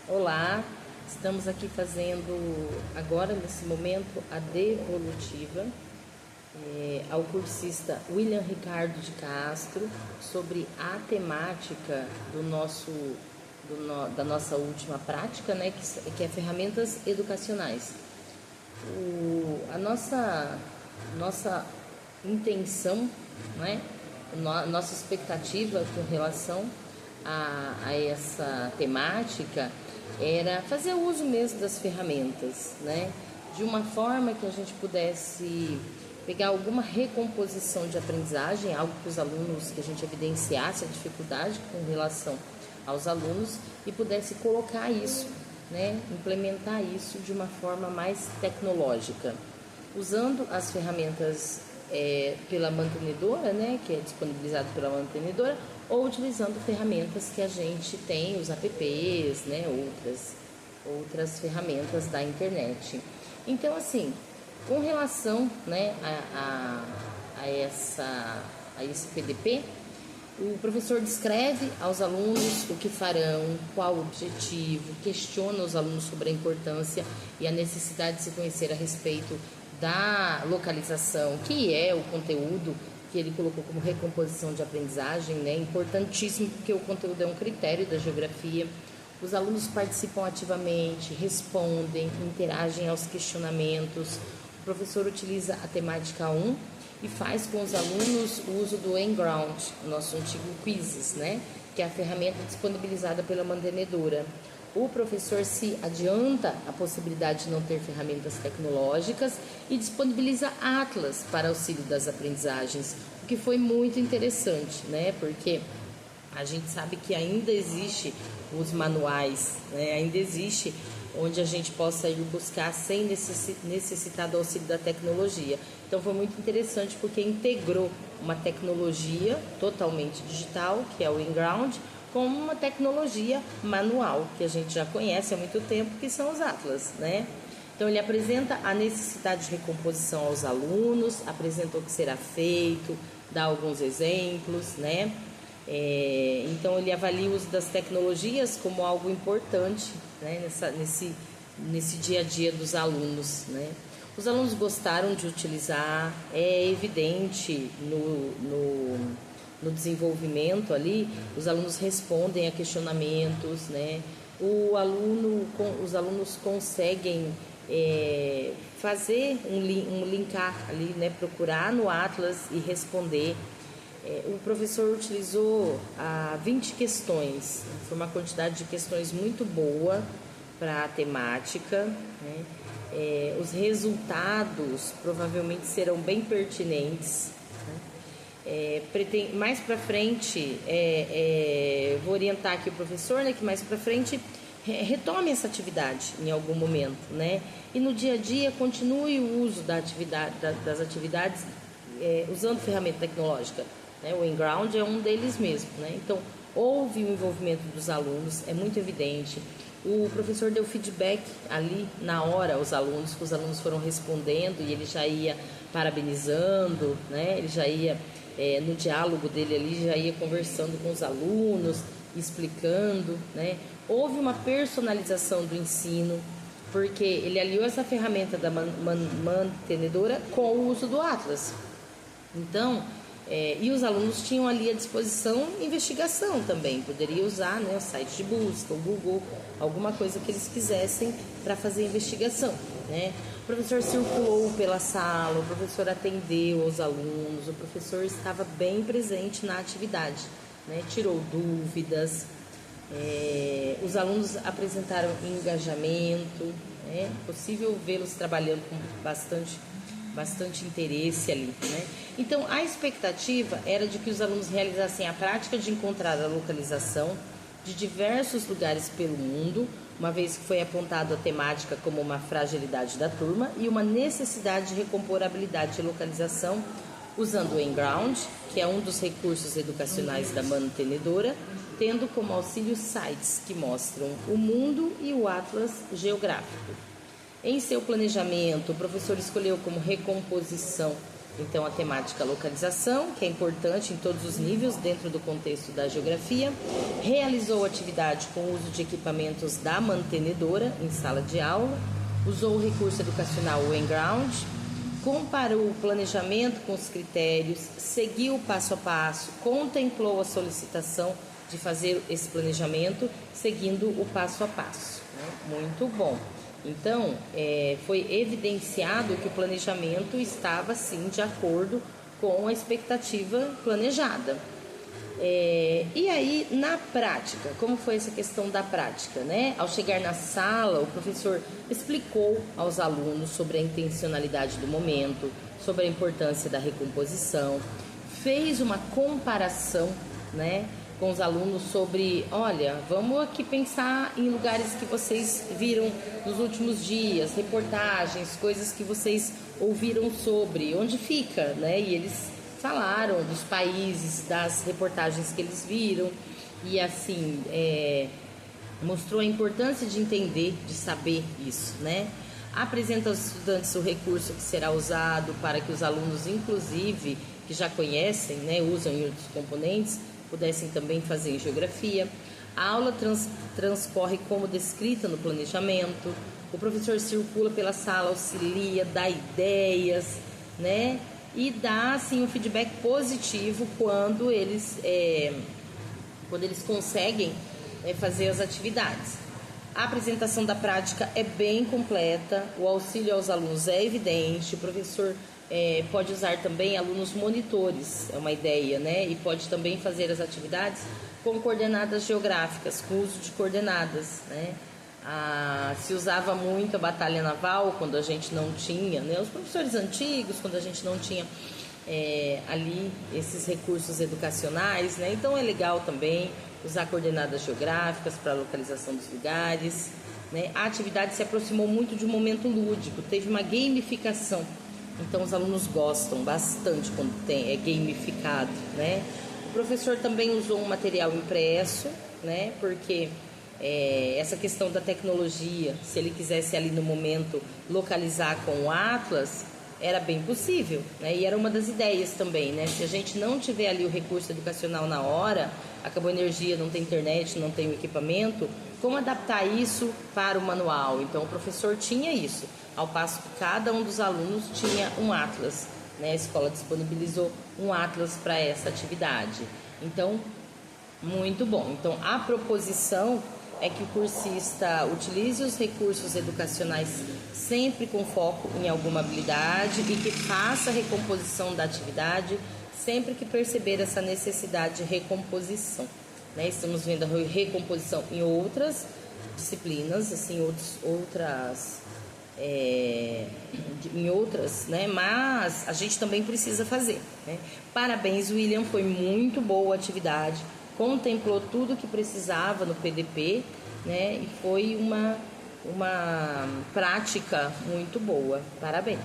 Olá, estamos aqui fazendo agora nesse momento a devolutiva ao cursista William Ricardo de Castro sobre a temática da nossa última prática, né, que é ferramentas educacionais. A nossa intenção, né, nossa expectativa com relação a essa temática era fazer uso mesmo das ferramentas, né? De uma forma que a gente pudesse pegar alguma recomposição de aprendizagem, algo que os alunos, que a gente evidenciasse a dificuldade com relação aos alunos e pudesse colocar isso, né? Implementar isso de uma forma mais tecnológica, usando as ferramentas pela mantenedora, né? Que é disponibilizado pela mantenedora, ou utilizando ferramentas que a gente tem, os apps, né, outras ferramentas da internet. Então, assim, com relação, né, a esse PDP, o professor descreve aos alunos o que farão, qual o objetivo, questiona os alunos sobre a importância e a necessidade de se conhecer a respeito da localização, que é o conteúdo que ele colocou como recomposição de aprendizagem, né? Importantíssimo, porque o conteúdo é um critério da geografia. Os alunos participam ativamente, respondem, interagem aos questionamentos. O professor utiliza a temática 1 e faz com os alunos o uso do Enground, nosso antigo Quizzes, né? Que é a ferramenta disponibilizada pela mantenedora. O professor se adianta a possibilidade de não ter ferramentas tecnológicas e disponibiliza atlas para auxílio das aprendizagens, o que foi muito interessante, né? Porque a gente sabe que ainda existe os manuais, né? Ainda existe onde a gente possa ir buscar sem necessitar do auxílio da tecnologia. Então foi muito interessante porque integrou uma tecnologia totalmente digital, que é o Enground, com uma tecnologia manual, que a gente já conhece há muito tempo, que são os atlas, né? Então ele apresenta a necessidade de recomposição aos alunos, apresenta o que será feito, dá alguns exemplos, né? Então ele avalia o uso das tecnologias como algo importante, né? Nesse dia a dia dos alunos, né? Os alunos gostaram de utilizar, é evidente no desenvolvimento ali, os alunos respondem a questionamentos, né? Os alunos conseguem fazer um linkar ali, né? Procurar no Atlas e responder. O professor utilizou 20 questões, foi uma quantidade de questões muito boa para a temática, né? Os resultados provavelmente serão bem pertinentes. Mais para frente, vou orientar aqui o professor, né, que mais para frente retome essa atividade em algum momento, né? E no dia a dia continue o uso das atividades usando ferramenta tecnológica, né? O Enground é um deles mesmo, né? Então, houve o envolvimento dos alunos, é muito evidente. O professor deu feedback ali na hora aos alunos, que os alunos foram respondendo e ele já ia parabenizando, né? Ele já ia no diálogo dele ali, já ia conversando com os alunos, explicando, né? Houve uma personalização do ensino, porque ele aliou essa ferramenta da mantenedora com o uso do Atlas. Então, e os alunos tinham ali à disposição investigação também, poderia usar, né, o site de busca, o Google, alguma coisa que eles quisessem para fazer investigação, né? O professor circulou pela sala, o professor atendeu os alunos, o professor estava bem presente na atividade, né? Tirou dúvidas, os alunos apresentaram engajamento, né? Possível vê-los trabalhando com bastante interesse ali, né? Então, a expectativa era de que os alunos realizassem a prática de encontrar a localização de diversos lugares pelo mundo, uma vez que foi apontado a temática como uma fragilidade da turma e uma necessidade de recompor a habilidade de localização usando o Enground, que é um dos recursos educacionais da mantenedora, tendo como auxílio sites que mostram o mundo e o atlas geográfico. Em seu planejamento, o professor escolheu como recomposição então a temática localização, que é importante em todos os níveis dentro do contexto da geografia. Realizou atividade com o uso de equipamentos da mantenedora em sala de aula. Usou o recurso educacional Wenground. Comparou o planejamento com os critérios, seguiu o passo a passo, contemplou a solicitação de fazer esse planejamento, seguindo o passo a passo. Né? Muito bom. Então, foi evidenciado que o planejamento estava, sim, de acordo com a expectativa planejada. E aí, na prática, como foi essa questão da prática, né? Ao chegar na sala, o professor explicou aos alunos sobre a intencionalidade do momento, sobre a importância da recomposição, fez uma comparação, né, com os alunos sobre, olha, vamos aqui pensar em lugares que vocês viram nos últimos dias, reportagens, coisas que vocês ouviram sobre, onde fica, né? E eles falaram dos países, das reportagens que eles viram e assim, mostrou a importância de entender, de saber isso, né? Apresenta aos estudantes o recurso que será usado para que os alunos, inclusive, que já conhecem, né, usam em outros componentes, pudessem também fazer em geografia. A aula transcorre como descrita no planejamento. O professor circula pela sala, auxilia, dá ideias, né? E dá assim um feedback positivo quando eles conseguem fazer as atividades. A apresentação da prática é bem completa, o auxílio aos alunos é evidente, o professor pode usar também alunos monitores, é uma ideia, né? E pode também fazer as atividades com coordenadas geográficas, com uso de coordenadas, né? Se usava muito a batalha naval quando a gente não tinha, né? Os professores antigos, quando a gente não tinha ali esses recursos educacionais, né? Então é legal também usar coordenadas geográficas para a localização dos lugares, né? A atividade se aproximou muito de um momento lúdico, teve uma gamificação. Então os alunos gostam bastante quando é gamificado, né? O professor também usou um material impresso, né? Porque essa questão da tecnologia, se ele quisesse ali no momento localizar com o Atlas, era bem possível, né? E era uma das ideias também, né? Se a gente não tiver ali o recurso educacional na hora, acabou a energia, não tem internet, não tem o equipamento, como adaptar isso para o manual? Então o professor tinha isso, ao passo que cada um dos alunos tinha um Atlas, né? A escola disponibilizou um Atlas para essa atividade. Então, muito bom. Então, a proposição é que o cursista utilize os recursos educacionais sempre com foco em alguma habilidade e que faça a recomposição da atividade sempre que perceber essa necessidade de recomposição, né? Estamos vendo a recomposição em outras disciplinas, assim, em outras, né? Mas a gente também precisa fazer, né? Parabéns, William, foi muito boa a atividade, contemplou tudo que precisava no PDP, né? E foi uma prática muito boa. Parabéns.